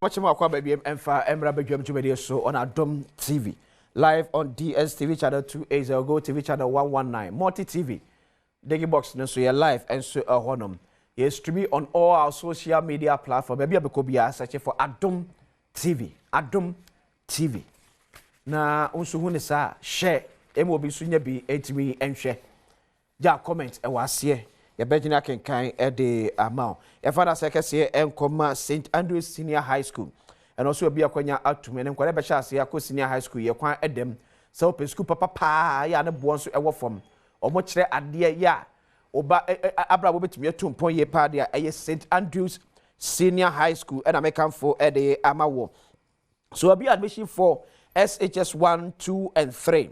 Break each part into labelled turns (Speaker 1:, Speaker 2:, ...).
Speaker 1: watching my baby and for Emra Bedroom to so on Adom TV. Live on DSTV channel 280, Go TV channel 119, Multi TV. Digi box no so live and so a honum. You streaming on all our social media platforms. Baby Abekobia search for Adom TV. Adom TV. Na unsu hune sa share emobi sunya bi etimi enhwe. Ja comment e wase. Ya begina kenkan e de amount. E father sekese enkoma St Andrews Senior High School. And also be akwanya atum en kware be sha ase akọ Senior High School ye kwan edem. Se open school papa ya ne bo nso ewo fom. Omo kire ade ya oba abra bo betimi atumpon ye pa de e St Andrews Senior High School and American for e de amawo. So be admission for SHS 1, 2 and 3.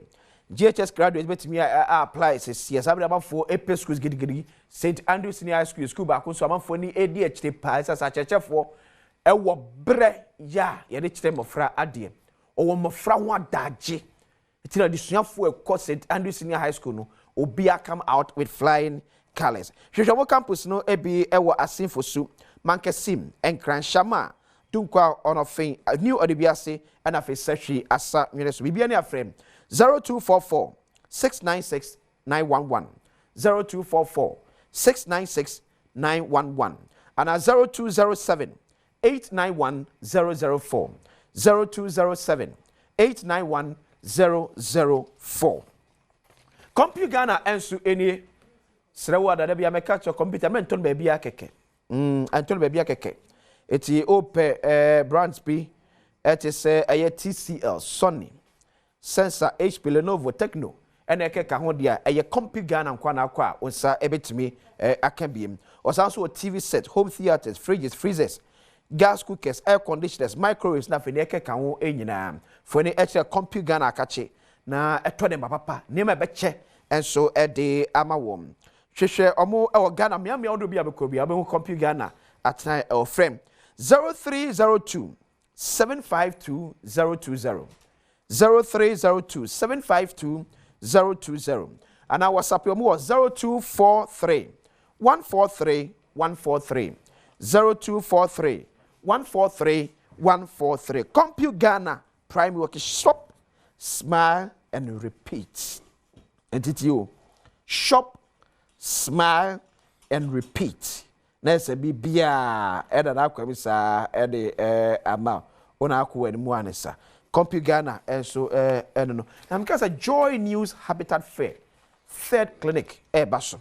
Speaker 1: GHS graduates betimi apply says yes abra for AP schools gidigidi St Andrews Senior High School back so am for ni ADHD pa as a cheche for ewo bre ya ye de kire mofra ade owo mofra ho adaje etina disuafo e St Andrews Senior High School no obia come out with flying colors. Hwehwemo campus no ebi ewo Asinfosu Mankesim Enkran Shama Dunkwa Onofin new Odibiase and afi Seshi Asa Nyeso bibia ne afrem 0244 696 911 0244 696 911 and 0207 891 004 0207 891 004. Computer Ghana ensu eni srewa da bia meka cho computer menton ba bia keke anton ba bia keke eti ope brands bi it is a TCL Sony Sensor HP Lenovo Techno ene keka ho dia Computer Ghana nkwa na akwa onsa ebetimi akabiem osanso TV set home theaters fridges freezers gas cookers air conditioners microwaves na fene keka ho enyina for ne extra Computer Ghana akache na etode papa nema beche enso de amawom hwehwe omo e Ghana miamia odo bia bekobi abehu Computer Ghana atna e frame 0302 752 020 0302 752 020 and our WhatsApp your 0243 143 143 0243 143 143. Computer Ghana Prime Work Shop, smile and repeat. And it you shop, smile and repeat. Nese bibia eda na kwamisa ede ama ona akwa ni muanesa. Computer Ghana so no. Na mkasa Joy News Habitat Fair third clinic baso.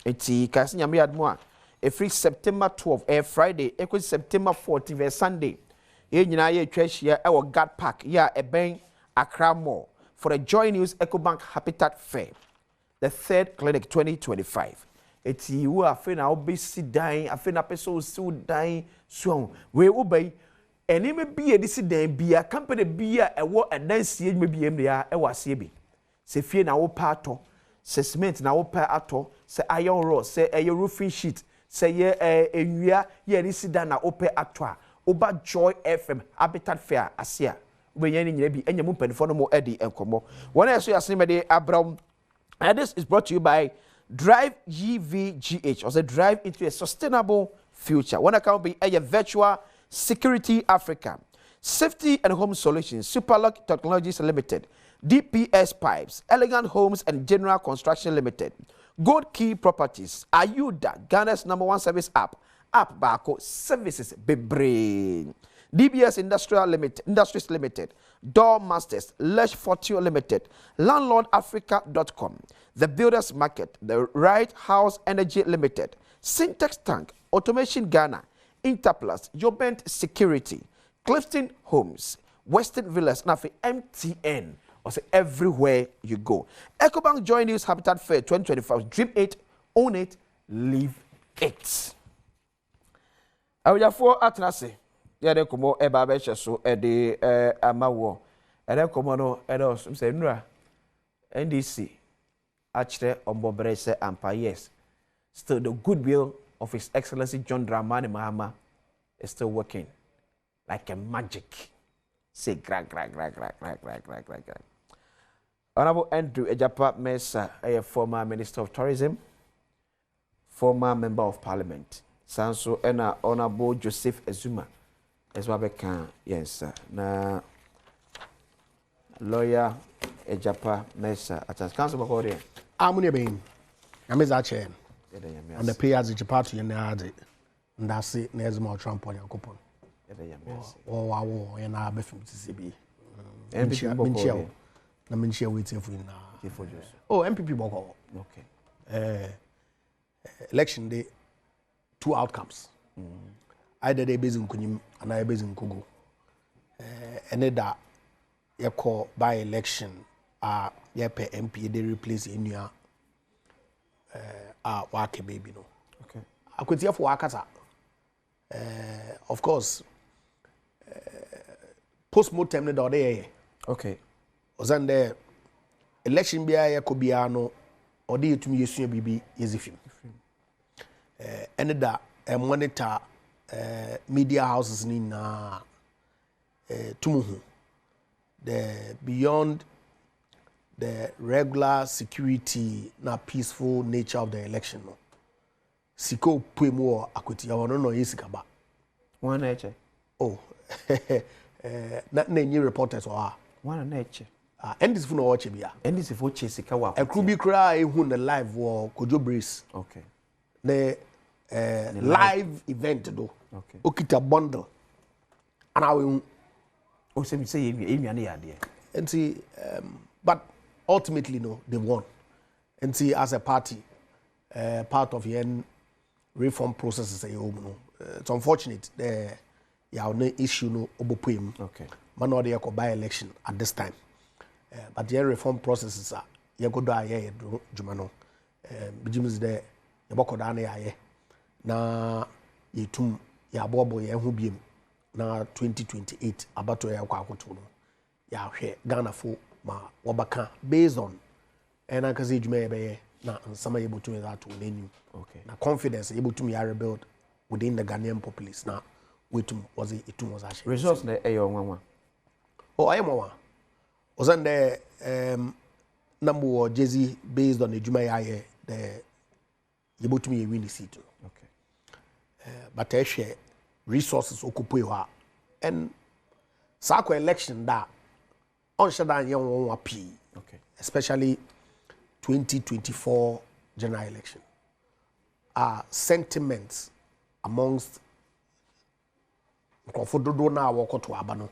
Speaker 1: Eti kasi nyame admo a every September 12 Friday equal September 14 Sunday. Ye nyina ye twahia e wo God Park ya eben Accra Mall for the Joy News EcoBank Habitat Fair. The third clinic 2025. Eti wo afi na obesi dan afi na peso so dan so we obey enime bia disi dan bia company bia ewo edansie me bia em ya ewo ase bi se fie na wo pa ato se cement na wo pa ato se iron rod se roofing sheet se ye enwia ye disi dan na wo pa ato a oba Joy FM Habitat Fair asia we yen nyina bi enyam mpanifo no mo edi enkomo wona eso yasene me de abram. And this is brought to you by Drive GVGH, or say Drive into a Sustainable Future. One account be a Virtual Security Africa, Safety and Home Solutions, Superlock Technologies Limited, DPS Pipes, Elegant Homes and General Construction Limited, Gold Key Properties, Ayuda, Ghana's #1 service app Bako Services Bebre, DBS Industries Limited, Door Masters, Lesh Fortune Limited, LandlordAfrica.com, The Builders Market, The Right House Energy Limited, Syntex Tank, Automation Ghana, Interplus, Jobent Security, Clifton Homes, Western Villas, Nafi MTN, or say everywhere you go. EcoBank Joy News Habitat Fair 2025, Dream 8, Own It, Live It. Awiyafo atenase yede komo eba be hyeso ede amawo ede komo no ede osumse nura NDC achire ombobre se empires still the goodwill of His Excellency John Dramani Mahama is still working like a magic. Say gra. Honorable Andrew Ejapa Mesa, a former Minister of Tourism, former Member of Parliament, Sanso ena Honorable Joseph Ezuma as well can yes na lawyer Ejapa Mesa at council backward.
Speaker 2: I'm going to be a chair. And the players which part in the ad, and that's it. There's more Trump on your coupon. Oh, wow, and I bet from CCB. Minchia, the Minchia waiting for you now. Oh, MPP Boko. Okay. Election day, 2 outcomes. Either they based in Kunim and I based in Kugu. And that you call by election, you pay MP, they replace in your wake baby no. Okay. Akwatia for wakata. Of course. Post-mortem ne dode. Okay. Ozande election bia ya ko bia no ode yetumi yesua bibi yezifim. And that monitor media houses ni na tumuhu. The beyond the regular security na peaceful nature of the election no. Siko puemo Akwatia wono no yesikaba.
Speaker 1: One nature.
Speaker 2: Oh. Na new reporters or
Speaker 1: one nature.
Speaker 2: NDC for no watch bia.
Speaker 1: NDC for chesika wa.
Speaker 2: E krubi kra ehun the live wo Kojo Brace. Okay. The live event do. Okay. Okita bundle. And I will say emi ane yade. And see but ultimately no they won. And see as a party part of the reform process is no. It's unfortunate the no issue no obopuem. Okay. Man no dey by election at this time. But the reform processes are you go do aye juma no. Bijims there you boko da na aye. Na yetum ya bobo ye hu biem na 2028 abato ya kwa akoto no. Ya hwe Ghana fo ma wabaka based on and akazi juma ye be na nsama ye botum that to nenu. Okay. Na confidence ye botum ya rebuild within the Ghanaian populace now. It was actually
Speaker 1: results na eyo nwanwa.
Speaker 2: Oh, I am one. Was on the number of Jay-Z based on the Jumaya the you bought me a winning seat. Okay. But I share resources okupuwa and Sako election that on Shadan young one P. Okay. Especially 2024 general election. Sentiments amongst Kofododo na wako to abano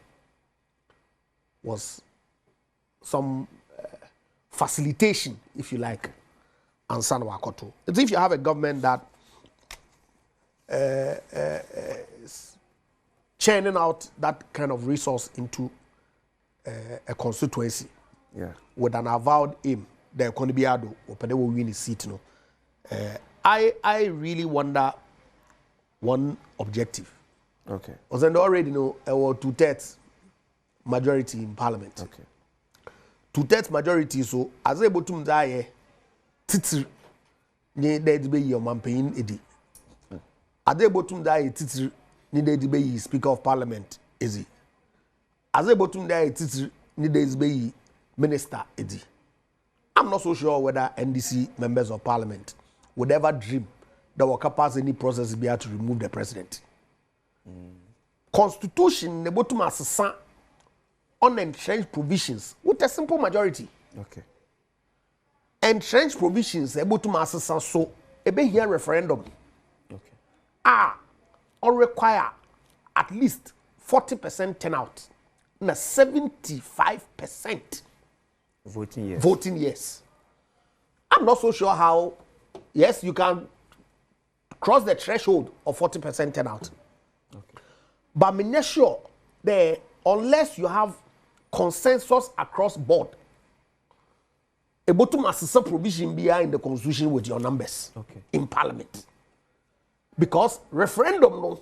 Speaker 2: was some facilitation, if you like, and san wakoto. It's if you have a government that is churning out that kind of resource into a constituency, yeah, with an avowed aim, the Konibiado or Pede will win his seat. No, I really wonder one objective. Okay. Was already know there were 2/3 majority in Parliament. Okay. 2/3 majority so as able to die titri ni dead be your campaign edi. As able to die titri ni dead be Speaker of Parliament edi. As able to die titri ni dead be Minister edi. I'm not so sure whether NDC members of Parliament would ever dream that will pass any process be able to remove the president. Constitution ne botum asesa on entrenched provisions with a simple majority. Okay. Entrenched provisions e botum asesa so e be here referendum. Okay. Or require at least 40% turnout na 75% voting yes. I'm not so sure how yes you can cross the threshold of 40% turnout. But I'm not sure that unless you have consensus across board, able to assess provision behind the constitution with your numbers in Parliament. Because referendum no,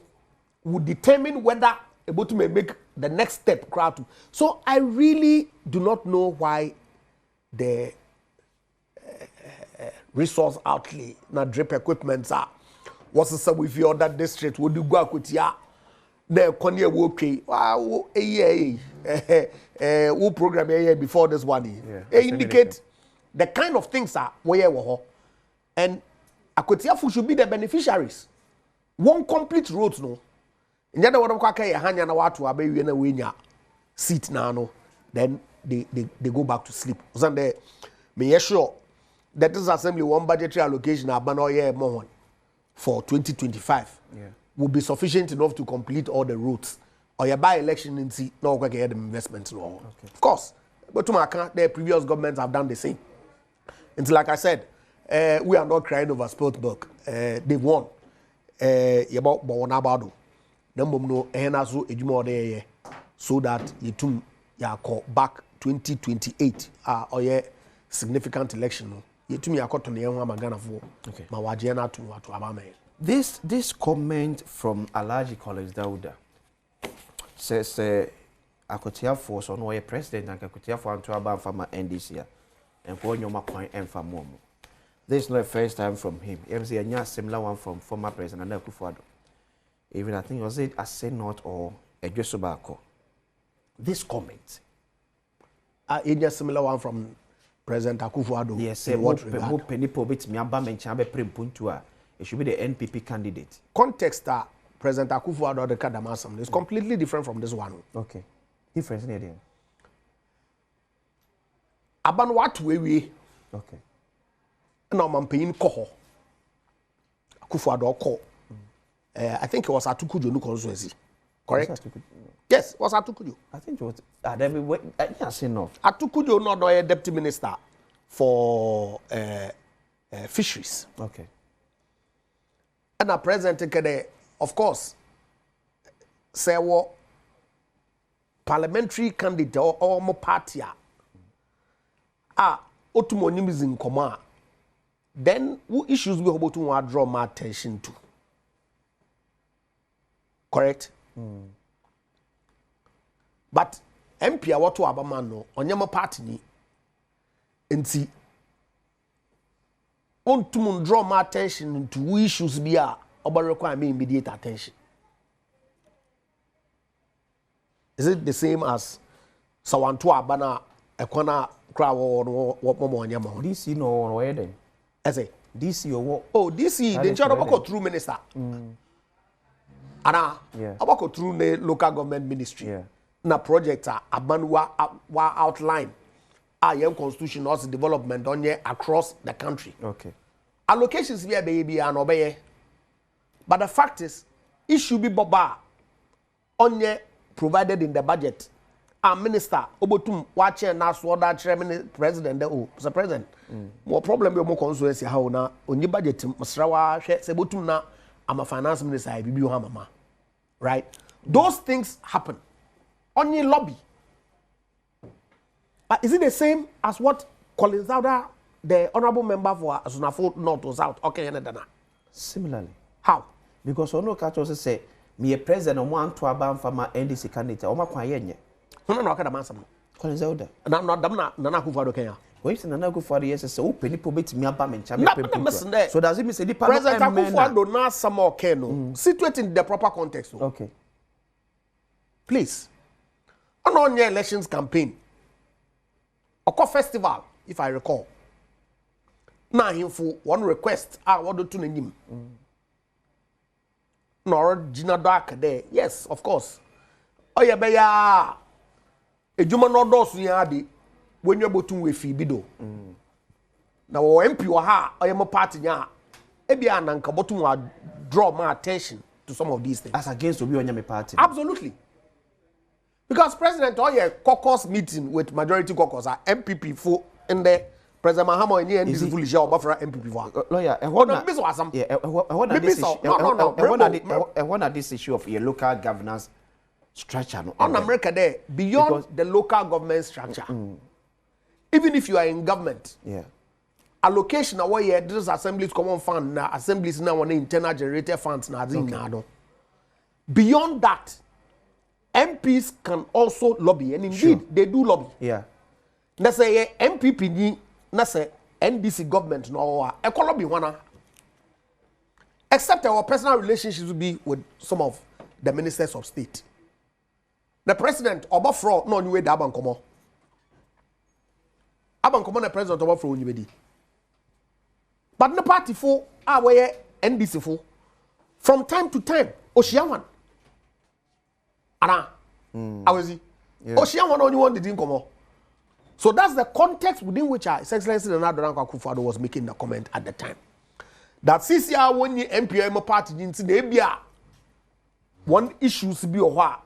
Speaker 2: would determine whether able to make the next step crowd. So I really do not know why the resource outlay, na drip equipment was the with your other district would you go Akwatia the Konya okay wow who program here before this one indicate the kind of things are where and Akwatia should be the beneficiaries. One complete road no Nyada wona kwa ka ye hanya na watu abawie na wenya seat na no, then they go back to sleep. Sunday me sure that this assembly one budgetary allocation abano year more for 2025 will be sufficient enough to complete all the routes. Or your by election in see no go get investment no. Of course, but to my account, the previous governments have done the same. And like I said, we are not crying over spilled milk. They've won. About Bawonabado. Number no enaso ejuma de so that yitum ya call back 2028 or yeah significant election no. Yitum ya to ne ho magana fo. Ma waje na to abame.
Speaker 1: This comment from Alhaji College Dauda says Akwatia force on why president and Akwatia for to aba from NDC and for nyoma kwan emfa mo. This is not the first time from him. You see a similar one from former president Akufo-Addo. Even I think was it a Senate or a Josobako. This comment.
Speaker 2: A similar one from President Akufo-Addo.
Speaker 1: Yes, what it should be the NPP candidate.
Speaker 2: Context that President Akufo-Addo the Kadamasam is completely different from this one.
Speaker 1: Okay. Difference in it.
Speaker 2: Aban what we.
Speaker 1: Okay.
Speaker 2: No man paying koho. Akufo-Addo call. I think it was Atukujo no constituency. Correct? Yes, it was Atukujo.
Speaker 1: I think it was yes enough.
Speaker 2: Atukujo no a deputy minister for fisheries.
Speaker 1: Okay.
Speaker 2: And a president of course say what parliamentary candidate or more party otumonim is in command. Then who issues we able to draw my attention to? Correct? But MP what to abaman no onyama party ni enti want to draw my attention to issues be about require me immediate attention. Is it the same as Sawantu Abana Ekwana crowd or what more onyama?
Speaker 1: DC no or then?
Speaker 2: I say
Speaker 1: DC or what?
Speaker 2: Oh, DC the job about through minister. Ana about through the local government ministry.
Speaker 1: Yeah.
Speaker 2: Na project Abanwa outline young constitution also development on here across the country.
Speaker 1: Okay.
Speaker 2: Allocations via baby and obey. But the fact is, it should be Boba on here provided in the budget. Our minister, Obotum, watching now sword chairman president, Mr. President. More problem with more constituency how now on your budget, Masrawa, Sebotum na, I'm a finance minister, I be mama. Right? Those things happen. On your lobby. But is it the same as what Colin Zauda, the honorable member for Asunafo North or South? Okay,
Speaker 1: similarly.
Speaker 2: How?
Speaker 1: Because Ono Kato say, me a president on one to abam for my NDC candidate, or my kwayenye.
Speaker 2: No, I can't answer.
Speaker 1: Colin Zauda.
Speaker 2: And I'm not Nana Kufado Kenya.
Speaker 1: Wait, Nana Kufado, yes, so open it to me abam and champion. So does it mean the
Speaker 2: President Akufo-Addo na some more Keno? Situate in the proper context.
Speaker 1: Okay.
Speaker 2: Please. On your elections campaign. Oko festival, if I recall. Now him for one request. What do to name? Nor Gina Dark there. Yes, of course. Oh yeah, beya. A juma no dos yadi when you're able to we fibido. Now MP or ha, I am a party ya. Ebia and Kabotum draw my attention to some of these things.
Speaker 1: As against to be on your party.
Speaker 2: Absolutely. Because President Oye caucus meeting with majority caucus are MPP for in the President Mahama and NDC fully share about for MPP for.
Speaker 1: Lawyer, one of this issue of your local governance structure.
Speaker 2: On America there, beyond the local government structure, even if you are in government, allocation away this assemblies common fund, assemblies now on internal generated funds now. Beyond that, MPs can also lobby, and indeed they do lobby.
Speaker 1: Yeah.
Speaker 2: Let's say MPP ni, let's say NDC government no eco lobby one. Except our personal relationships will be with some of the ministers of state. The president Obafro no new way da Abankomo. Abankomo the president Obafro new way. But the party for our NDC for from time to time Oshiawan. Ana. Awezi. Oshia one only one didn't come. So that's the context within which His Excellency Nana Addo Akufo-Addo was making the comment at the time. That CCR when you MPM party into the ABA one issues be oha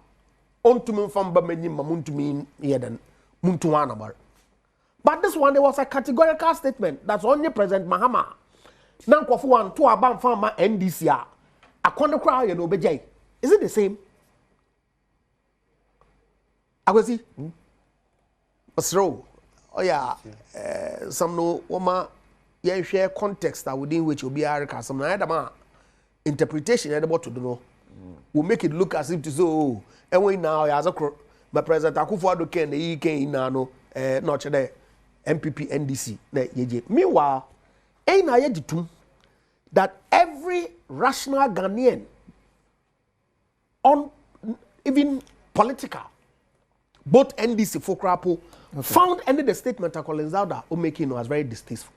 Speaker 2: on to me from Bamenyi Mamuntumin Eden Muntuanabar. But this one there was a categorical statement that's only President Mahama. Nankofu one to abam farmer NDC a corner cry and obey. Is it the same? I was see. Oh yeah, some no woman. Yeah, share context that within which will be a some other interpretation about to know. Will make it look as if to so. And we now as a my President Akufo-Addo can the EK no not the MPP NDC. Meanwhile, ain't I yet that every rational Ghanaian on even political, both NDC for Krapo found any the statement that Collins Zauda making was very distasteful.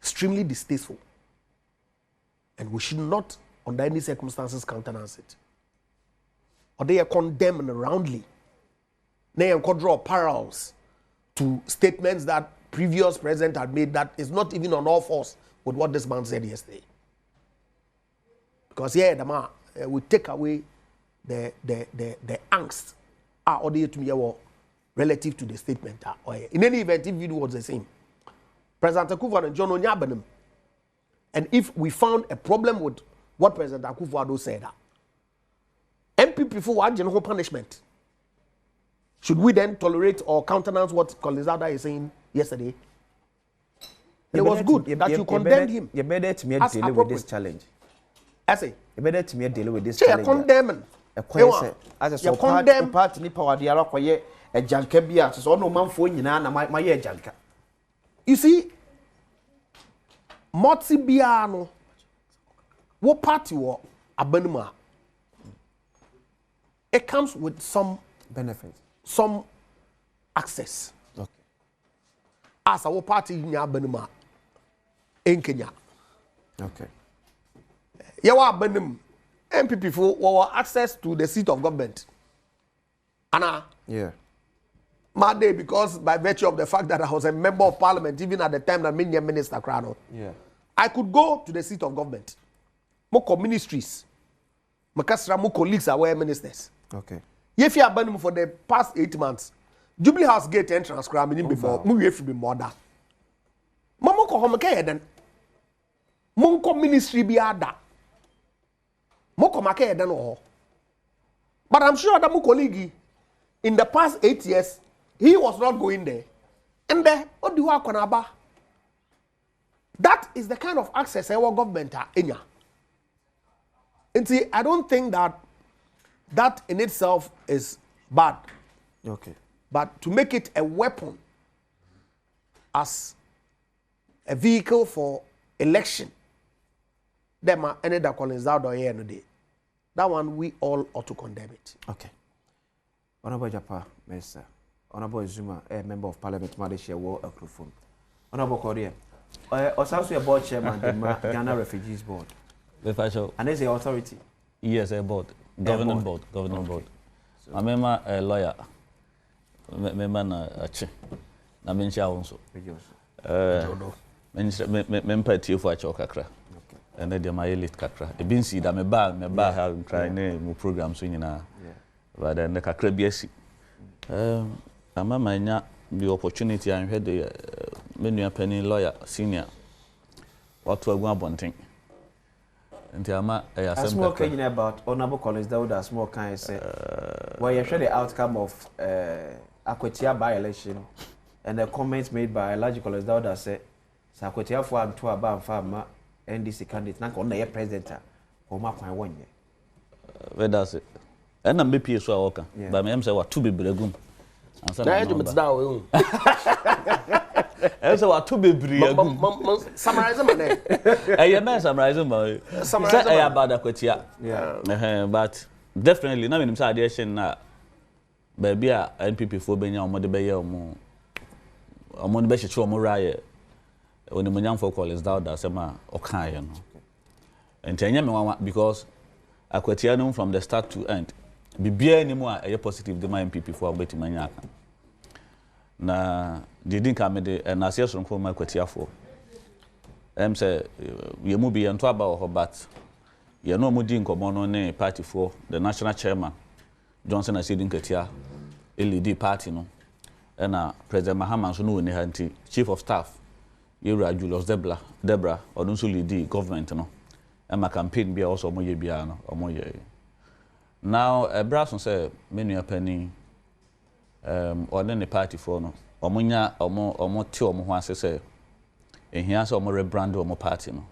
Speaker 2: Extremely distasteful. And we should not, under any circumstances, countenance it. Or they are condemned roundly. They are draw parallels to statements that previous president had made that is not even on all fours with what this man said yesterday. Because the man we take away the angst or the to me relative to the statement. In any event, if it was the same. President Akufo-Addo and John Onyabenim. And if we found a problem with what President Akufo-Addo said, MPP for what general punishment, should we then tolerate or countenance what Collins Zauda is saying yesterday? It was good that you condemned him.
Speaker 1: You better to me deal with this challenge.
Speaker 2: I say.
Speaker 1: You better to me deal with this challenge.
Speaker 2: Condemn.
Speaker 1: As a so condemn part ni power dia lokoye e janka bia so no manfo nyina na my janka.
Speaker 2: You see, Motsi Biano, what party war Abenuma? It comes with some
Speaker 1: benefits,
Speaker 2: some access.
Speaker 1: Okay.
Speaker 2: As our party in Abenuma in Kenya.
Speaker 1: Okay.
Speaker 2: Yawa Benum, MPP for access to the seat of government. Anna.
Speaker 1: Yeah.
Speaker 2: My day, because by virtue of the fact that I was a member of parliament, even at the time that Minister Minister Krano, I could go to the seat of government. Moko ministries, Makasra, mo colleagues are ministers.
Speaker 1: Okay.
Speaker 2: If you have been for the past 8 months, Jubilee House gate entrance crime in before, mu if be more than. Mamo ko homeke then. Monko ministry be ada. Moko make then oh. But I'm sure that mo colleague in the past 8 years. He was not going there. And there, that is the kind of access our government are in. And see, I don't think that in itself is bad.
Speaker 1: Okay.
Speaker 2: But to make it a weapon as a vehicle for election, them are any that Collins Zauda here no day. That one we all ought to condemn it.
Speaker 1: Okay. Honorable Japa, Minister. Honorable Zuma, a member of Parliament, Malaysia, war a microphone. Honorable Korea, also a board chairman, the Ghana Refugees Board. And is the authority?
Speaker 3: Yes, a board, governing board. So, I member a lawyer, member a che, na mention also. Member tiu for a chokakra. And then my elite kakra. A bin see that me ba have crying no program swinging na. But then the kakra BSc. I'm the opportunity I had the menu penny lawyer senior. What to go bunting. And
Speaker 1: a small question about Honorable Collins Zauda, small kind of say, well, you share the outcome of Akwatia by-election and the comments made by Elijah Collins Zauda say, Akwatia for and to about farmer NDC candidate, not on the president or my 1 year.
Speaker 3: Where does it? And I'm BP so walker. But me say what 2 be bregum.
Speaker 2: Na you met down we.
Speaker 3: I say what 2 be bregum.
Speaker 2: Summarize my name.
Speaker 3: Eh man summarize my. Summarize about Akwatia. Yeah. But definitely na me say addition na baby a NPP for benya omode be ye omo. Omo be hyeche omo raye. Oni munyam for Collins Zauda say ma okan ye no. Enti enye me wan because Akwatia no from the start to end. Bibia ni mu a positive the MPP for betimanya aka. Na they didn't come the na se sonko ma Akwatia for. Say ye mu bi ento aba ho but ye no mu di nkomo no ne party for the national chairman Johnson Asidin Katia LED party no. Na President Mahama so no ni hanti chief of staff Yura Julius Debra odunso lead government no. My campaign be also mo ye bia no omo ye. Now Brason say menu penny or then the party for no omunya omo ti omo ho ase say ehia say omo rebrand omo party no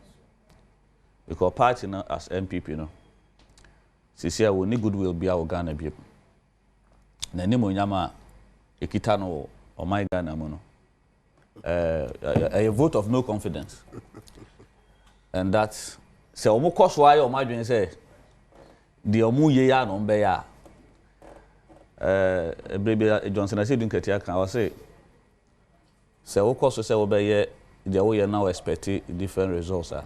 Speaker 3: because party no as MPP no sisia we ni goodwill bia o Ghana bia na ni mo nyama ekita no o my Ghana mo no a vote of no confidence and that's se omo koso aye omo adwen say de omo ye ya no mbe ya baby Johnson Asidin Katia kan wa say se wo koso se wo be ye de wo ye now expect different results are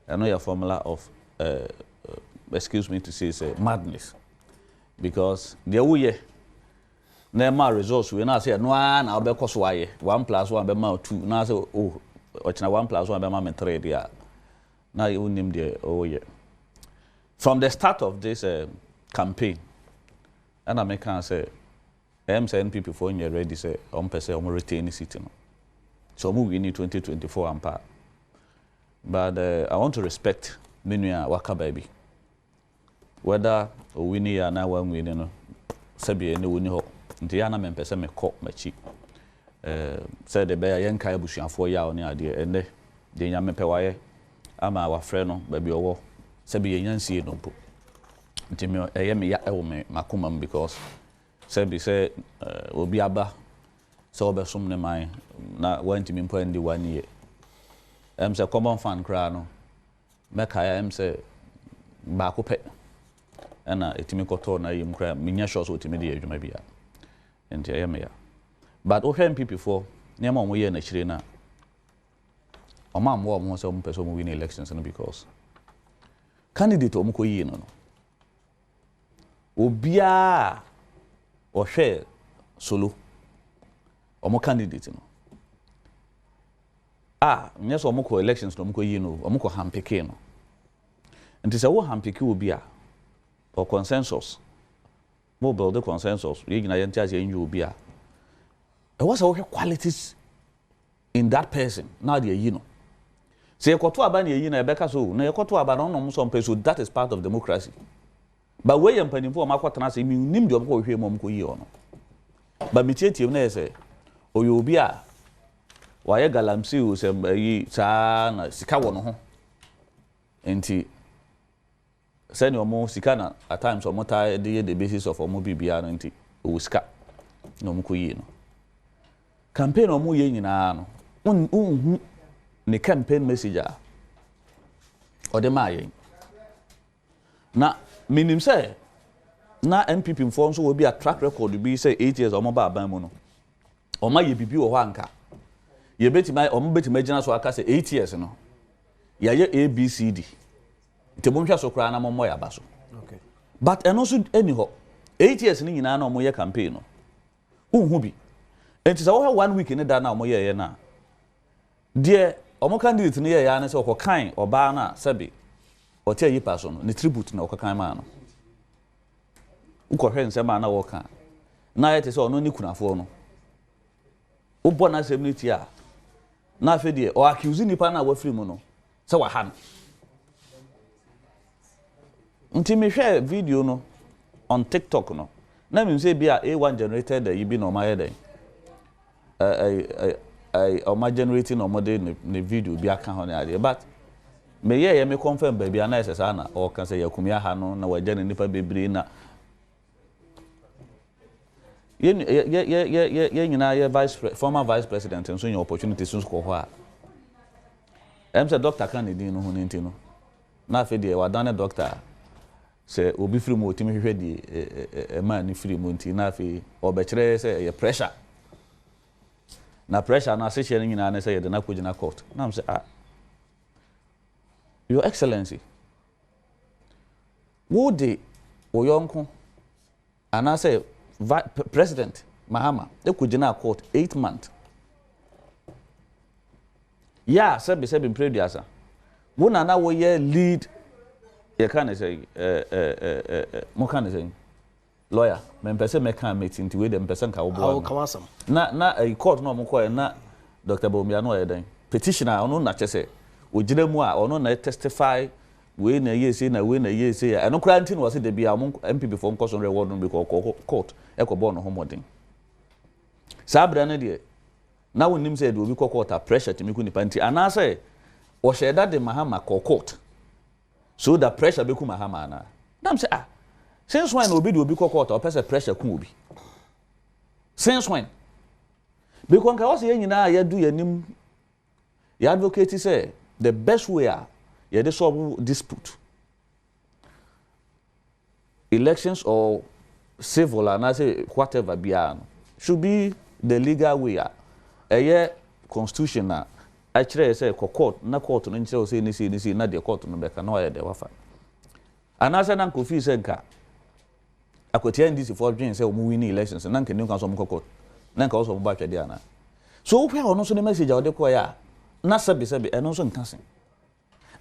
Speaker 3: I know your formula of excuse me to say madness because de wo ye na ma results we na say no na be koso aye 1 + 1 be ma 2 na say oh ochina 1 + 1 be ma 3 dia. Now you name the from the start of this campaign, and I can say, NPP for you ready say, person retain the city. So we need 2024 and part. But I want to respect Minya Waka baby. Whether we need or not one we know, Sabi and we know. Ndiana Mpensenpensenmu me cop machi. Said the bear young kai bush and 4 years on the idea and the Yamepewaye. Ama our friend no baby owo sebi ye nyansie no po ntimi me ya ewo me makoma because sebi say obi aba so obesom ne man na wantimi mpo ndi 1 year say common fan kra no meka ya say ba ko pe na etimi koto na yim kra minya sure so etimi de adwuma bia enti me ya but o hwem people for nyama omo ye na chire na Oma mo mo say person win elections because candidate omuko yi no obia o hwe solo omo candidate no nyeso omuko elections no omuko yi no omuko hampeke no nti say wo hampeke obia or consensus mo build the consensus ye gina yenti ase enyu obia e was a qualities in that person now they yi no. Say ekoto aba na eyi na ebeka so na ekoto aba na onom so mpeso that is part of democracy. But we yam panimfo o makwatana say mi nim de obko hwe mom ko yi ono. But mi tietiem na say oyo obi a waye galamsi o say yi cha na sika wo no ho. Enti send omo sika na at times omo ta the basis of omo bibia no enti o sika na omo ko yi no. Campaign omo ye nyina no. Unhu the campaign messenger or the maye. Na minim say na MPP inform so will be a track record be say 8 years or more ban mono. Or my ye bibi or wanka. Ye beti my or beti imagine so aka say 8 years no. Ya ye ABCD. Te bomhwa so kra na momo ya baso. Okay. But and also anyhow 8 years ni nyina na omo ye campaign no. Unhu bi. Enti say wo 1 week ni da na omo ye na. Dear omo candidate no ye ya na say okokan oba na sabi ote yi paso no ne tribute na okokan ma no ukohwe nsema na woka na yete say ono ni kunafo no ubo na semnity a na afedie o accuse nipa na wa free mu no say wa han nti me hwe video no on TikTok no na me say bia A1 generated yi bi no ma ye den my generating or modern the video be account idea but me ye me confirm baby ana ss na or can say yakumia ha no na waje nipa bebre na ye nyina ye former vice president and so your opportunities so ko ho a say doctor kan dey no ho nti no na fe dey wadane doctor say obi free mu otimi hwehwe di man ni free mu nti na fe obekire say ye pressure na pressure na say sharing na say the na kujina court na say your excellency wo de oyonko ana say president Mahama ekugina court 8 months ya sebi preduasa wo na wo ye lead ye kan say mo kan say lawyer Mpensenpensenmu make meeting ti we dem person ka wo bo na court no mo ko na Dr. Bomia no ye den petitioner ono na chese ogina mu a ono na testify we na yesi na we na yesi ya eno krantin was de bia MPP for nkoso reward no be court ekobo no homodin sabra na de na wonim say de obi court pressure timi ku nipa nti ana say o sheda de Mahama court so the pressure be ku Mahama na nam say since when obi de obi court o pese pressure ku obi since when because nka wose yenyina ya du yanim ya advocate say the best way they solve dispute elections or civil and I say whatever biano should be the legal way constitution na actually say court na court no nche say ni see na the court no be ka na de wafa anasa na kofi say nka Akwatia NDC for dream say omu win elections na nka ni nka so mo court na nka so mo ba twede ana so where ono so the message a de ko ya na sabi eno so nka sen.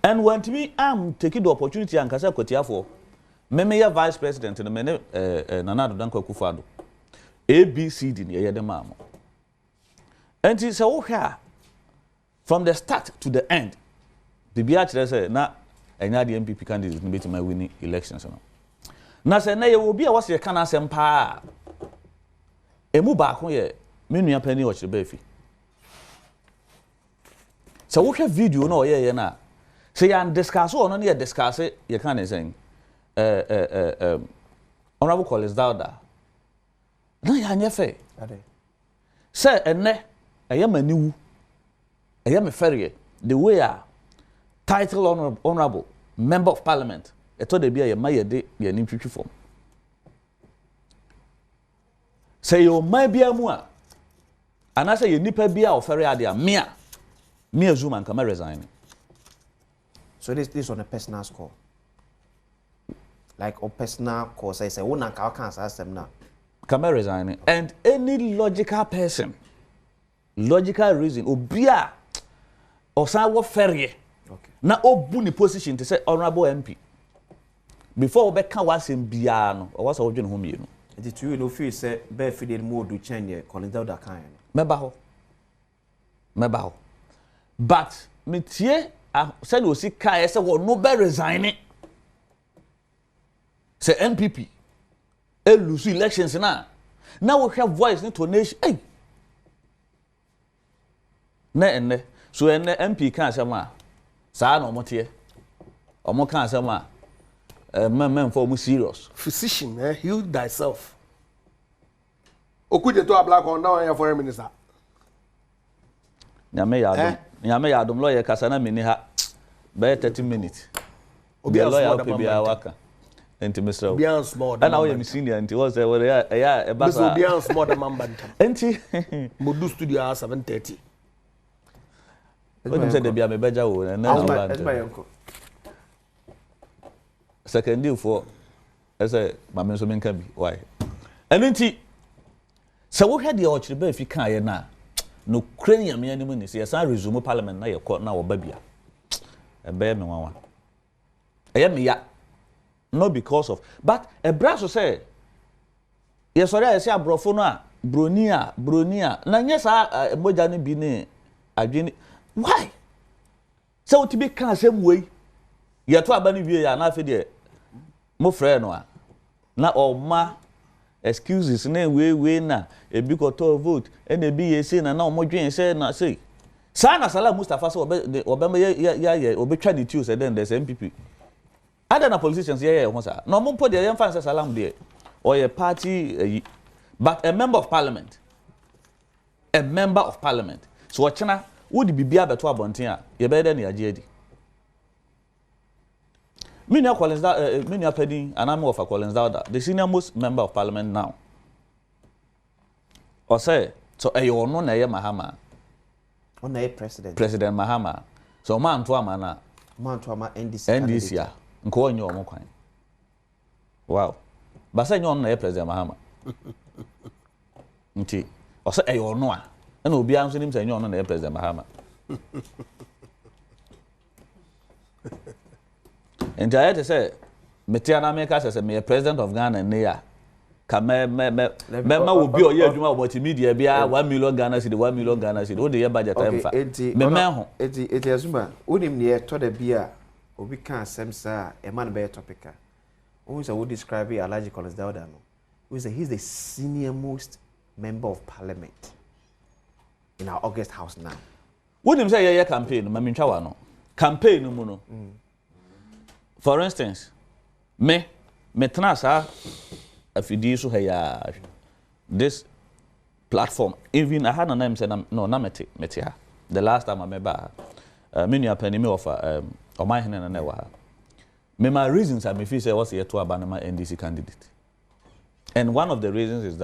Speaker 3: And when to me, I'm taking the opportunity and Kasa Akwatia for Memeya Vice President and Mene Nanado Danko Kufado. ABCD near the mamo. And it's okay from the start to the end. The BH say, na, and the MPP candidate will be my winning elections. Now, say, nay, will be a was your canna sempa. A move back on ye, many a penny watch the baby. So, what have video no, yeah, na. Say and discuss or no discuss it, you can't say Honorable Collins Dauda. No, ya nyefe. Say ene I am a new I am a ferry. The way title honorable member of parliament. I told the be a my day be an imputed form. Say you might be a mua. And I say you nipa be a ferry idea. Me Zoom and come resign.
Speaker 1: So this on a personal score. Like on personal course, I say, "Oh, na can't system now."
Speaker 3: Come resign, and any logical person, logical reason, obia, or some what ferry. Okay. Na obuni position to say honorable MP. Before we can was in biano, or what's original home you know.
Speaker 1: It is you know feel say be fidel more do change Collins Dauda kind.
Speaker 3: Mebaho. But métier said we see kai say we no be resigning. Say NPP lose elections now we have voice into nation. Hey. Ne so MP can say ma sa no motie. Omo kan say ma men for mu serious.
Speaker 2: Physician, heal thyself. Okuje to a black on now here foreign minister.
Speaker 3: Nyame ya Adom lawyer kasa na mini ha be 30 minutes. Obi lawyer pe bia waka. Enti Mr.
Speaker 2: Obian small.
Speaker 3: And now you senior enti was there e basa.
Speaker 2: Mr. Obian small the man bantam.
Speaker 3: Enti
Speaker 2: Modu studio 7:30.
Speaker 3: When you say the bia me beja wo na bantam. Second deal for say mama so menka bi why. Enti so wo hwe de o chire ba fi kan ye na no cranium me animu ni say san resume parliament na ye ko na wo ba bia. E be me wanwa. E me ya. Not because of, but a brasso say, yes, sorry, I say a brofona, bronia, na yes, I mojani bini, I why? So to be can same way, yet to abani via na fide, mo friend na all ma excuses, ne way na, a big or vote, and a BAC, and now more drink say, na say. Sana Salah Mustafa, so Obama, yeah, obe try the Tuesday, then there's MPP. Other politicians, no more put the young fans salam there, or a party, but a member of parliament. A member of parliament. So, China would be better to a bontia, you better than your JD. Minia Collins, Minia Penny, and I'm of a Collins Dauda, the senior most member of parliament now. Or say, so a you know, Mahama.
Speaker 1: On a president.
Speaker 3: President Mahama. So, man to a man,
Speaker 1: NDC.
Speaker 3: NDC, ya. Nko nyo omo kwan. Wow. But say you na President Mahama. Nti. O say e yo no a. E na obi anso nim say you na President Mahama. And I had to say, Metiana America says, me a president of Ghana and Nea. Kame will be a year about media, be 1 million Ghana city, 1 million Ghana city. What the year budget time for?
Speaker 1: It is Zuma. Unim near to the beer, or we can't semsa a man bear topica. Always I would describe it allergical as Daudano. He's the senior most member of parliament in our August house now.
Speaker 3: Wouldn't say a campaign, Maminchawano. Campaign, Muno. For instance, me transa if you do so here this platform, even I had a name said no nameti metia. The last time I remember many a penny me offer or my hand and never. Me my reasons I me feel say was here to abandon my NDC candidate. And one of the reasons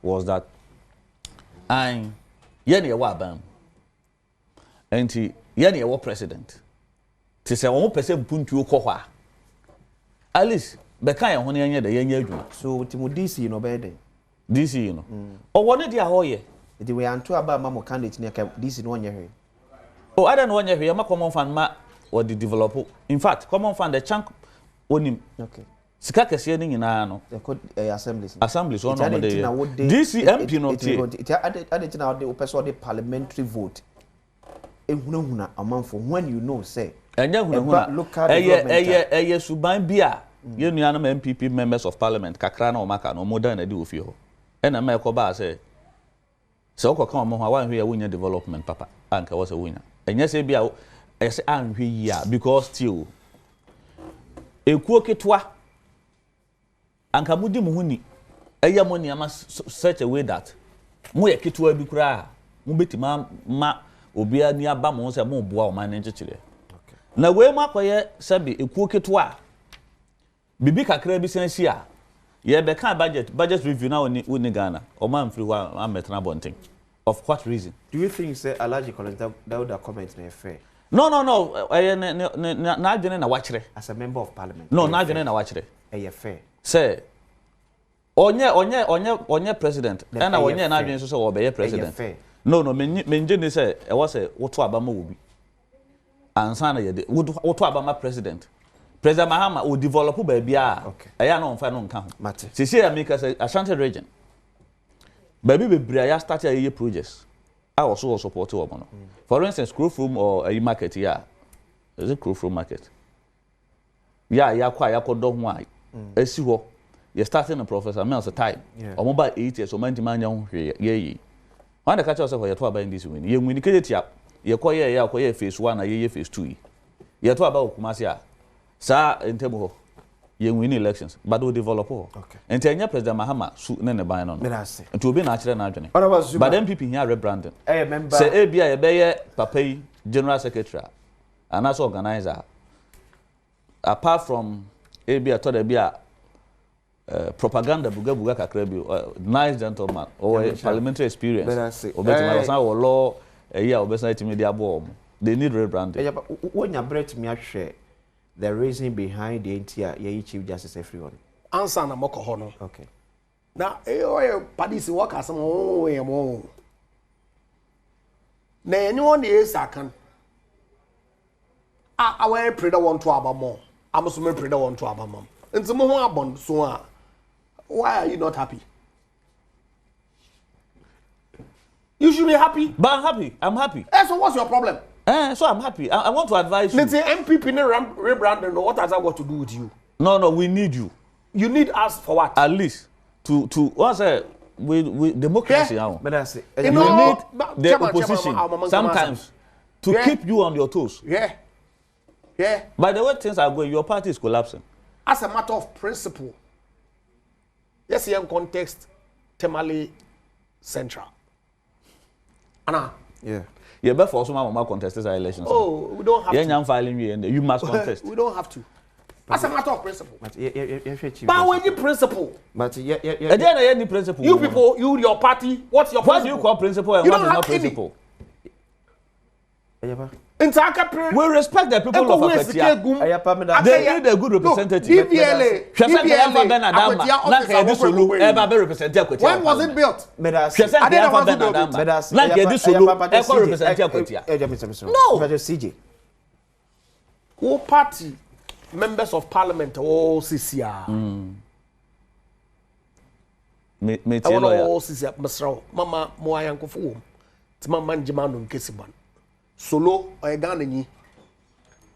Speaker 3: was that I yeni a wabam and yeni a war president. To say 1% puntu ko at least beka ya hono yenye da yenye adwuma
Speaker 1: so timo DC no be den
Speaker 3: DC no o wone dia ho ye
Speaker 1: edi we anto aba ma mo candidate ne ka DC no onye hwe
Speaker 3: o ada no onye hwe ma common fund ma or the develop in fact common fund the chunk onim
Speaker 1: okay
Speaker 3: sika kese ni nyina no assemblies on no de DC MP no tie
Speaker 1: ade tina de person de parliamentary vote ehunahuna amanfo when you know say
Speaker 3: enya hunahuna eye suban bia ye nuanam MPP members of parliament kakra na o maka no modern na de ofie ho ena ma ekoba say se okoka omo ho awanhwe ya wonya development papa anka wo se wonya enya se bia ese anhwe yi a because still ekuo ketwa anka mudi mu huni eya mo niama such a way that mo ye ketwa bi kura mo betima ma obia ni aba mo se mo boa o man nchechire na we makoye sabi ekuo ketwa bibi kakra bi sensi a ye be kan budget review na woni Ghana o man free wa ametna bonten of what reason
Speaker 1: do you think say allergical that would comment na fair
Speaker 3: no na adwene na wachire
Speaker 1: as a member of parliament
Speaker 3: no na adwene na wachire
Speaker 1: fair
Speaker 3: say onye president na onye na adwene so say wo be president no menje ni say e was say woto abama wo bi ansa na ye de woto abama president Mahama will develop by bia aya no mfa no nka ho sisi ya make say Ashanti region baby bebre aya start ya projects I also support wo no for instance Crowfrom or a market here is it Crowfrom market ya kwa ya kodo ho ai esi ho you starting a professor Mel's time o mo ba 8 years o man timanya ho hwe ye when the catch us for your to aba in this win ye win ketia ye koye ya koye phase 1 na ye phase 2 ye to aba okumasi a sa entemo ho ye win elections but we develop ho enti anya president Mahama su ne ban no enti obi na akire na adwene but MPP here rebranding say ebia ye be ye papa yi general secretary and as organizer apart from ebia to the bia propaganda buga kakra bi nice gentleman or parliamentary experience obetima wasan wo law eya obesa itimi dia bo they need rebranding
Speaker 1: when you break me ahwe the reason behind the entire ye chief justice everyone
Speaker 2: answer na moko ho no
Speaker 1: okay
Speaker 2: na padisi workers mo we mo na anyone is akan awe preda want to abamo amoso me preda want to abamo nti mo ho abon so a why are you not happy? You should be happy.
Speaker 3: But I'm happy. I'm happy.
Speaker 2: So what's your problem?
Speaker 3: So I'm happy. I want to advise you.
Speaker 2: Let's say MPP rebranding. What has that got to do with you?
Speaker 3: No, we need you.
Speaker 2: You need us for what?
Speaker 3: At least to what's we democracy now.
Speaker 1: But that's it.
Speaker 3: We need the opposition sometimes to keep you on your toes.
Speaker 2: Yeah.
Speaker 3: By the way things are going, your party is collapsing.
Speaker 2: As a matter of principle. Yes, in context, Temale Central. Anna.
Speaker 1: Yeah.
Speaker 3: Yeah, but for some more contest this election.
Speaker 2: Oh, we don't have
Speaker 3: to. Filing you must contest.
Speaker 2: We don't have to. As a matter of principle.
Speaker 1: But
Speaker 2: any principle.
Speaker 1: But
Speaker 3: any principle.
Speaker 2: You people, your party, what's your
Speaker 3: principle? What do you call principle and what is not principle? We respect the people of Akwatia. They need a good representative.
Speaker 2: When was it built?
Speaker 1: No. CJ.
Speaker 2: Who party members of parliament all CCR?
Speaker 3: Me all
Speaker 2: CCR. Mama Moayanko for whom? It's my man Jimano Kesiban. Solo Oeganini,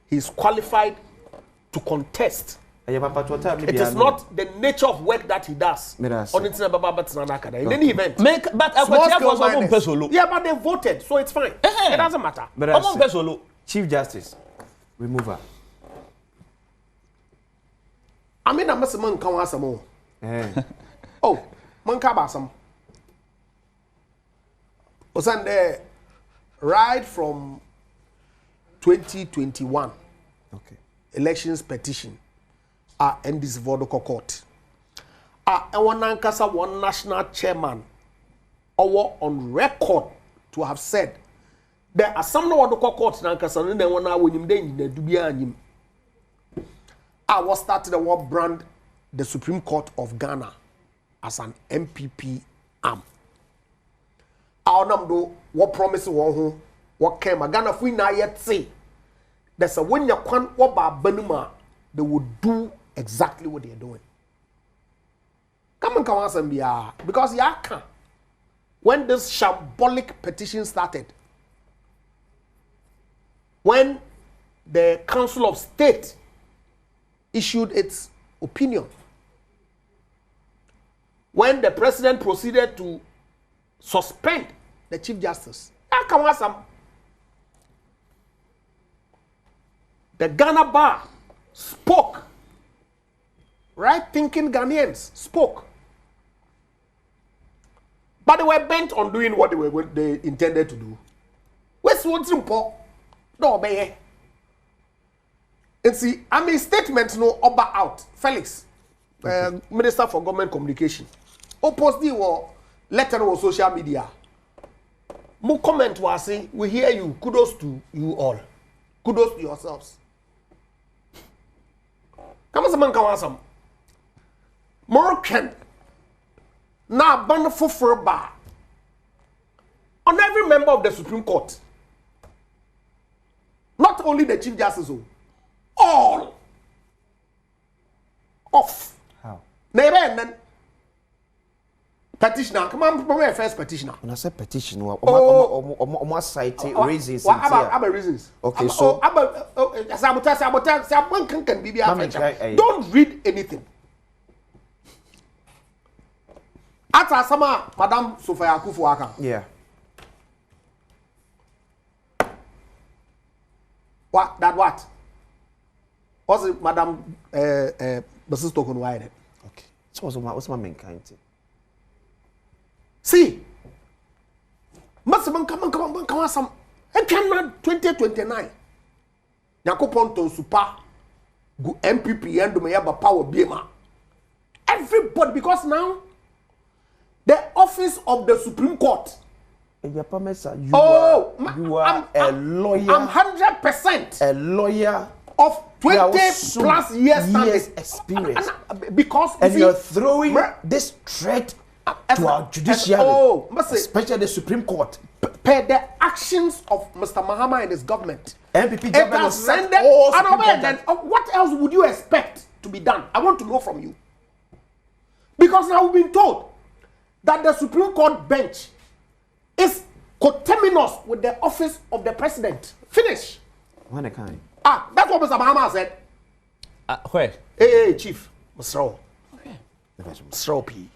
Speaker 2: he's qualified to contest. It is not the nature of work that he does. In any event.
Speaker 3: But Akwatia was on Solo.
Speaker 2: Yeah, but they voted, so it's fine. It doesn't matter.
Speaker 1: Chief Justice, remover.
Speaker 2: I mean, I must man come some more. Oh, man kabasam. Osande. Right from 2021, elections petition, NDC Vodoko Court. And one national chairman, on record to have said there are some Vodoko Court Nankasa, and then one hour when you I was started to brand the Supreme Court of Ghana as an MPP arm. Do what promise what came Ghana if we not yet say there's a when you can't what about Benuma they would do exactly what they're doing. Come on and be because Yaka when this shambolic petition started, when the Council of State issued its opinion, when the president proceeded to suspend the Chief Justice. The Ghana Bar spoke. Right-thinking Ghanaians spoke. But they were bent on doing what they intended to do. What's simple? No, obey. And see, I mean, statement no over out. Felix, Minister for Government Communication, opposed the letter on social media. More comment was saying, we hear you. Kudos to you all. Kudos to yourselves. Come on, some. Moroccan. Now, ban for bar. On every member of the Supreme Court. Not only the Chief Justice, all. Off.
Speaker 1: How?
Speaker 2: Neighbor and then. Petitioner, come on, my first petitioner.
Speaker 1: When I say petition, what site reasons?
Speaker 2: What about reasons?
Speaker 1: Okay, so
Speaker 2: don't read anything. Ata sama Madam Sophia Kufuaka.
Speaker 1: Yeah.
Speaker 2: What? What's it, Madam Mrs. Token Wide?
Speaker 1: Okay. So what's my main kind?
Speaker 2: See, come on, some. I cannot 2029. Nyakopon ton super go MPP and do me have power BMA. Everybody, because now the office of the Supreme Court.
Speaker 1: You are
Speaker 2: a
Speaker 1: lawyer.
Speaker 2: I'm 100%
Speaker 1: a lawyer
Speaker 2: of 20 plus years
Speaker 1: experience.
Speaker 2: Because
Speaker 1: and you're throwing this threat to our judiciary, especially the Supreme Court.
Speaker 2: Per the actions of Mr. Mahama and his government,
Speaker 1: MPP government has sent all
Speaker 2: then what else would you expect to be done? I want to know from you. Because now we've been told that the Supreme Court bench is coterminous with the office of the president. Finish.
Speaker 1: When I can.
Speaker 2: That's what Mr. Mahama said.
Speaker 3: Where?
Speaker 2: Hey, Chief. Mr.
Speaker 3: Okay.
Speaker 2: Mr. P.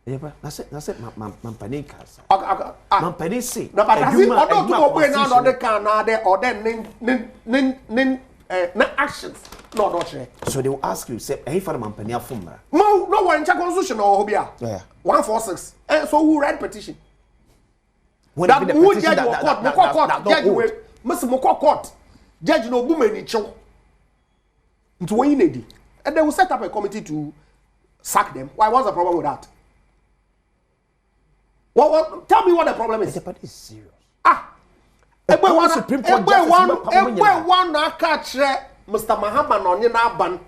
Speaker 1: Yeah, that's it. Mampani casa.
Speaker 2: Mampani say. No, but that's it. Although to go away now, they can or then actions. No, not sure.
Speaker 1: So they will ask you, say, hey, for the Mampani afumra.
Speaker 2: No one check constitution or hobia.
Speaker 1: Yeah.
Speaker 2: 146. So who read petition?
Speaker 1: When
Speaker 2: that who judge court, judge we Mr. Moko court, judge no boom any chow. Into what you need, and they will set up a committee to sack them. Why? What's the problem with that? Tell me what the problem is.
Speaker 1: But it's serious.
Speaker 2: one Supreme Court justice. One na catch Mr. Mahama no nye na ban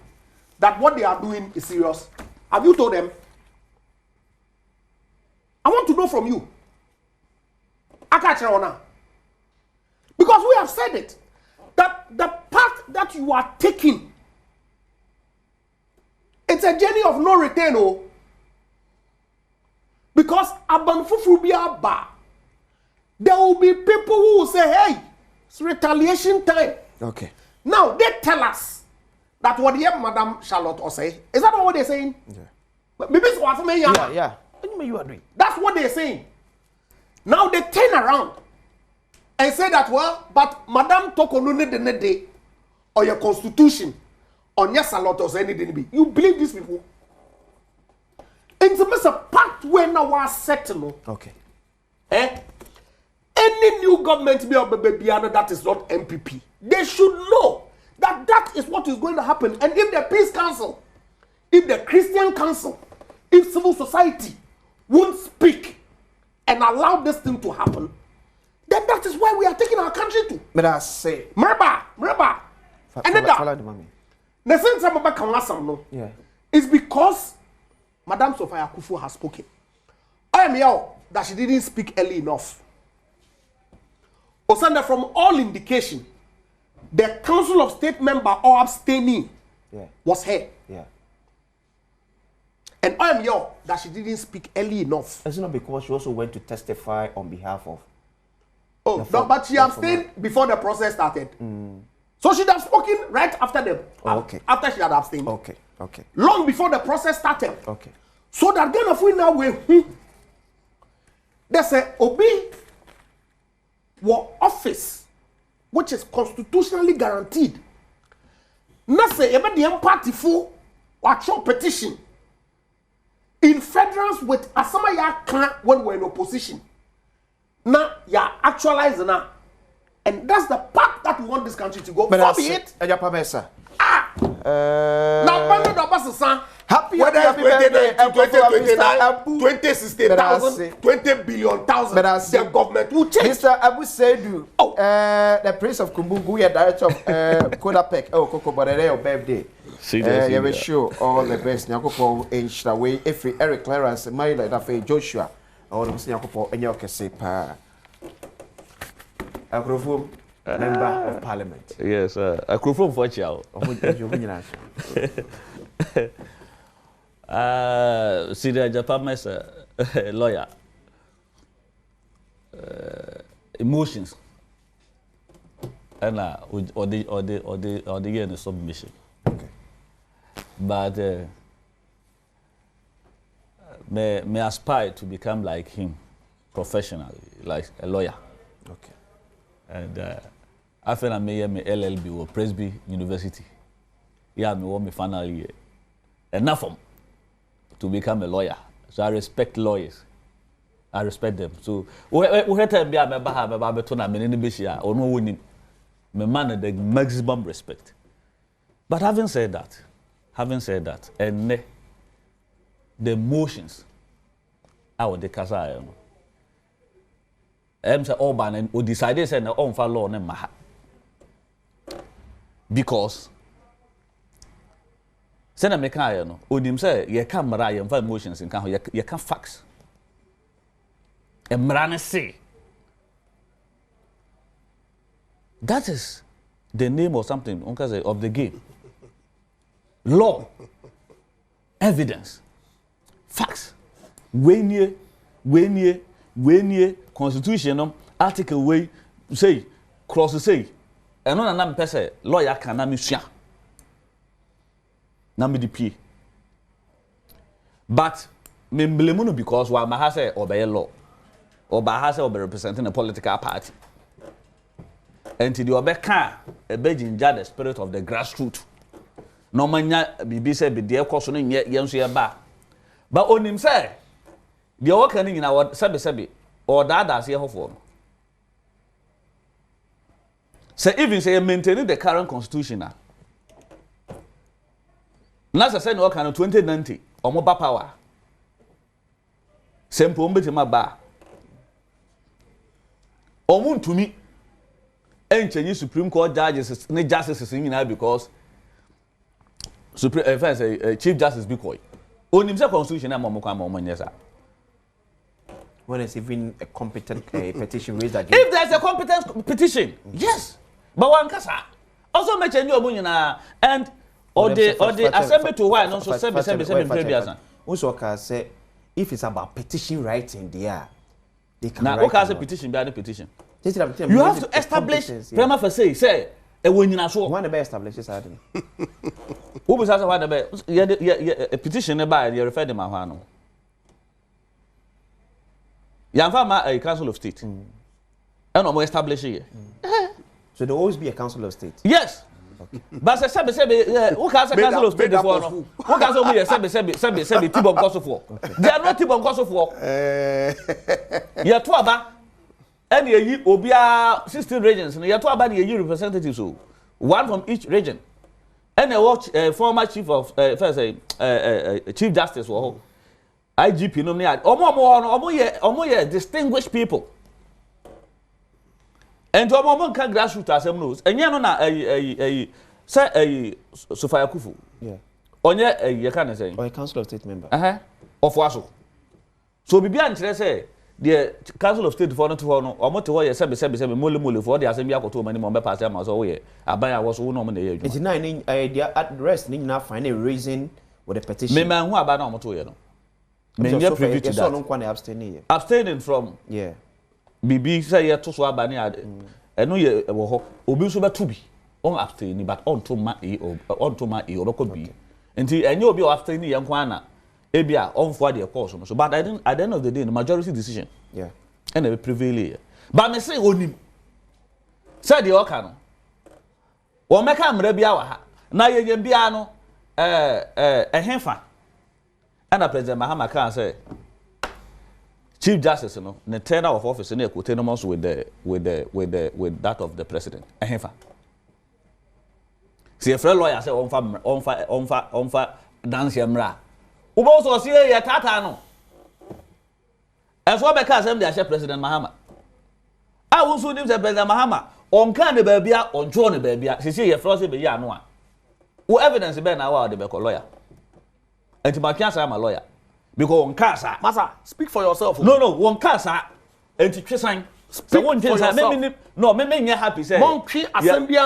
Speaker 2: that what they are doing is serious. Have you told them? I want to know from you. Akachirona. Because we have said it. That the path that you are taking, it's a journey of no return. Oh. Because Abanfufubia, there will be people who will say, hey, it's retaliation time.
Speaker 1: Okay.
Speaker 2: Now, they tell us that what the Madam Charlotte or say. Is that not what they're saying? Yeah. Maybe it's what
Speaker 1: yeah. You are doing.
Speaker 2: That's what they're saying. Now they turn around and say that, well, but Madam Tokonune de Nede or your constitution on your Charlotte or anything. You believe these people? It's a pathway now settled.
Speaker 1: Okay.
Speaker 2: Any new government that is not MPP, they should know that that is what is going to happen. And if the Peace Council, if the Christian Council, if civil society won't speak and allow this thing to happen, then that is where we are taking our country to.
Speaker 1: But I say,
Speaker 2: Merba. And then the sense
Speaker 1: about
Speaker 2: is because Madame Sophia Kufu has spoken. I am here that she didn't speak early enough. Osanda, from all indication, the Council of State member or abstaining was her.
Speaker 1: Yeah.
Speaker 2: And I am here that she didn't speak early enough.
Speaker 1: It's not because she also went to testify on behalf of.
Speaker 2: Oh, no, but she abstained before the process started. So she'd have spoken right after the after she had abstained.
Speaker 1: Okay.
Speaker 2: Long before the process started.
Speaker 1: Okay.
Speaker 2: So that then if we now there's a Obi office which is constitutionally guaranteed. Not say about the party for what your petition in federals with Asama ya can when we're in opposition. Now ya actualize now. And that's the path that we want this country to go.
Speaker 1: But
Speaker 2: be it.
Speaker 1: Happy
Speaker 2: birthday 20,000, 20 billion thousand. The government will change.
Speaker 1: Mr. Abu Saidu, the Prince of Kumbungu, director of Kodapek, Koko, but your birthday. You will show all the best. Nyakoko, Enshaway, Effie, Eric Clarence, Maila, Dafe, Joshua, all the Nyakoko, and Yokesepa. Akrofo, member of Parliament.
Speaker 3: Yes, Akrofo for Chow. See the Japan lawyer. Emotions. And or the year in the submission.
Speaker 1: Okay.
Speaker 3: But may aspire to become like him professionally, like a lawyer.
Speaker 1: Okay.
Speaker 3: And I feel I may me LLB or Presby University. Yeah, me want me final year. Enough to become a lawyer. So I respect lawyers. I respect them. So we time be a member have a tona me ni be share or no winning. Me man the maximum respect. But having said that, and the emotions out the kasa say Urban and who decided say na on fa law na maha. Because say na make aye no odim say ye ka mra ye fa emotions in kan ye ka facts. E mra na say that is the name or something of the game. Law, evidence, facts. When ye constitution article way say cross say and no na mpese lawyer can na me sua na me DP. But me blame no because wa ma say obey law or ba say obey representing a political party. And the obeka e be ginger the spirit of the grassroots. No manya bibi say Bediako so no yenso ye ba. But onim say the work can in our sabi or that here for. So even say maintaining the current constitution now. Nasa say no can 2090 or more power. Simple mbeti ma ba. Omun to me enche Supreme Court judges ne justices nyina because Supreme Chief Justice Bikoy onim say constitution am mo kwa mo nyesa
Speaker 1: when it's even a competent petition raised against.
Speaker 3: If there's a competent petition, yes. But one kasa also make any omunyina and or the assembly to why no so say previous.
Speaker 1: Also can say if it's about petition writing there they can.
Speaker 3: Now okay say petition be a petition. You have to establish prima facie say e wonyina so.
Speaker 1: One the best establishes that.
Speaker 3: Who be say one the best a petition ne by you refer them ahwa no. Yamfa ma a council of state. And no establish here.
Speaker 1: So there will always be a council of state.
Speaker 3: Yes. Okay. But say who can say council of state before no? Who can say we say Tibon Koso for? They are not Tibon Koso for. Ya to aba and ye obia 16 regions. Ya to aba ye representatives so one from each region. And a watch former chief of chief justice or IGP no me omo ye distinguished people. And omo kan grassroots asem no. Enye no na say Sofia Kufu.
Speaker 1: Yeah.
Speaker 3: Onye ye kan say.
Speaker 1: Or a council of state member.
Speaker 3: Of waso. So bibia nkyere say the council of state for no to no omo te ho ye sebe mole for the asem bi akoto mani mo be pass am so we aban a wo so wo no mo na ye adwuma.
Speaker 1: It's nine the rest need na find a reason with the petition.
Speaker 3: Me man hu aban na omo to ye no. Me nye privy to that. Abstaining from Bibi say ye to so abani ade. Eno ye wo ho. Obi so beto bi. On abstain but on to ma obeko bi. Enti enye obi o abstain ye nko ana. Ebia on for the course so. But at the end of the day the majority decision.
Speaker 1: Yeah.
Speaker 3: And they prevail here. But me say onim. Say the oka no. Wo meka mra bia wa ha. Na ye bia no ehemfa. And President Mahama can say Chief Justice, you know, the tenure of office in equanimous with that of the president. See a friend lawyer say on fa dance yamra. Ubo so see ya tata no. As what because them dey President Mahama. I won so nim say President Mahama on kan the baby on draw the baby. See your friend say be ya no a. Wo evidence be na wa de be lawyer. And to make a lawyer because one casa.
Speaker 2: Masa, speak for yourself.
Speaker 3: No, one casa. And to sign.
Speaker 2: Speak for yourself.
Speaker 3: No, me happy say.
Speaker 2: Monkey assembly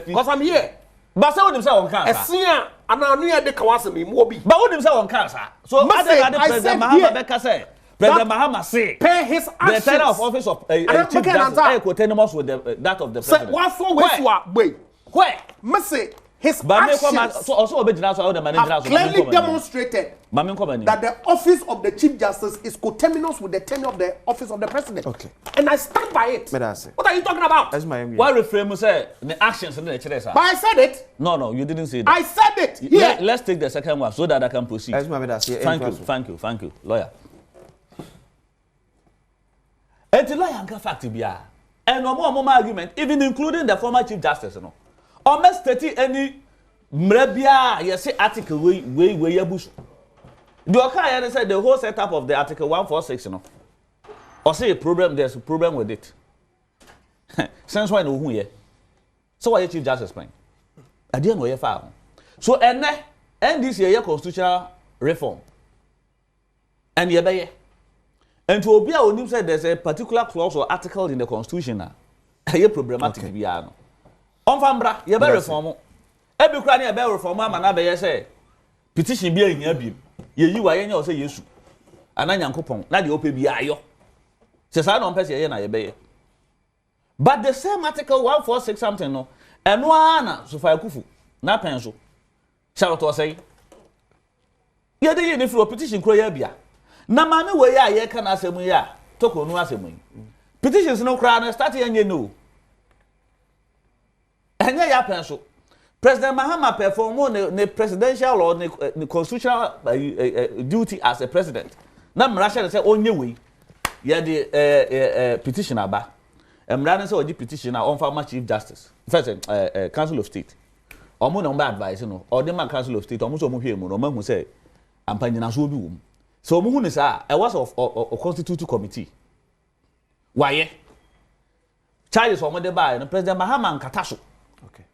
Speaker 2: because I'm here.
Speaker 3: But say what say one casa.
Speaker 2: Esia ana anu ya de kawase me mo bi.
Speaker 3: But what say one casa. So President Mahama Beka say. President Mahama say.
Speaker 2: Pay his actions.
Speaker 3: The tenure of office of Chief Justice equanimous with that of the president.
Speaker 2: Say what for we
Speaker 3: where?
Speaker 2: Message. His actions have clearly demonstrated that the office of the Chief Justice is coterminous with the tenure of the office of the President.
Speaker 1: Okay.
Speaker 2: And I stand by it. What are you talking about?
Speaker 1: That's my MU.
Speaker 3: Why reframe say the actions in the church?
Speaker 2: But I said it.
Speaker 3: No, you didn't say that.
Speaker 2: I said it. Here.
Speaker 3: Let's take the second one so that I can proceed.
Speaker 1: That's my
Speaker 3: Thank you, lawyer. And the lawyer can fact biya. And no more argument, even including the former Chief Justice, no. Almost 30 any mrebia yes article we yabusu. The okay said the whole setup of the article 146 you know. Or say there's a problem with it. Since when who here? So why Chief Justice plan? I didn't know you file. So NDC year constitutional reform. And ye and to obia onim said there's a particular clause or article in the constitution na. Problematic biya no. Onfambra ye be reform. Ebi kura ne ye be reform ama na be ye say petition bi ahia bi. Ye yi wa ye nya o say Yesu. Ana Nyankopon na de ope bi ayo. Se sa no mpese ye na ye be ye. But the same article 146 something no. Eno ana Sofia Kufu na pen so. Charlotte o say. Ye de ye ne fro petition kura ye bia. Na mame we ya ye kana asemu ya. Toko no asemu yi. Petitions no kura na start ye nye no. Enya ya pen so. President Mahama perform the presidential or the constitutional duty as a president. Na mrasha say onye we. Ye the petition aba. Mrana say oji petition na on former Chief Justice. First Council of State. Omo no ba advice no. Or the Council of State omo so mo hwe mu no mahu say ampanyina so obi wo mu. So omo hu ne sa e was of constitutive committee. Why? charges on the buy no President Mahama nkata so
Speaker 1: okay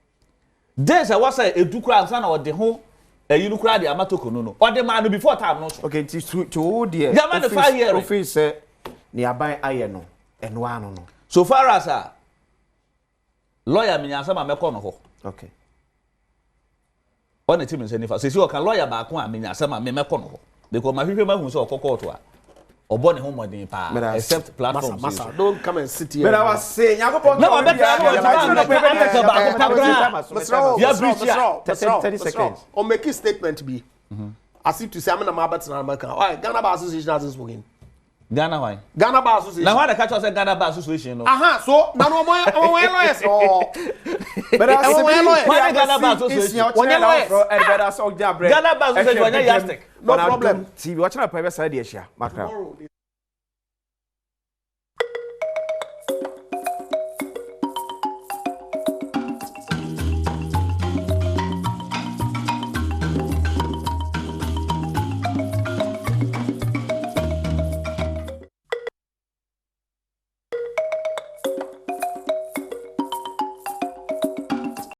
Speaker 3: days I was say edukura ansa na ode ho eyi kura de amatoko no ode man no before time no so
Speaker 1: okay to there
Speaker 3: yeah man the 5 years
Speaker 1: office say ni aban aye no eno ano no
Speaker 3: so far as a lawyer me nyansa ma meko no ho
Speaker 1: okay
Speaker 3: on the team say nifa say si o kan lawyer ba ko a me nyansa ma me meko no ho because ma hwehwe ma hu so okoko a obo ne ho modin pa except platform
Speaker 2: masa don't come and sit here
Speaker 1: but I was saying yakobon
Speaker 3: no better yeah
Speaker 1: 30 seconds
Speaker 2: or make a statement be as if to say I'm na mabet na America why Ghana Bar Association has spoken
Speaker 3: Ghana why
Speaker 2: Ghana Bar Association
Speaker 3: now why the catch us say Ghana Bar Association no
Speaker 2: so na no lawyers oh
Speaker 1: but I
Speaker 3: why Ghana Bar Association
Speaker 1: when you Ghana Bar Association
Speaker 3: Ghana Bar Association when you yastic
Speaker 2: no problem
Speaker 1: TV watching a private side here makra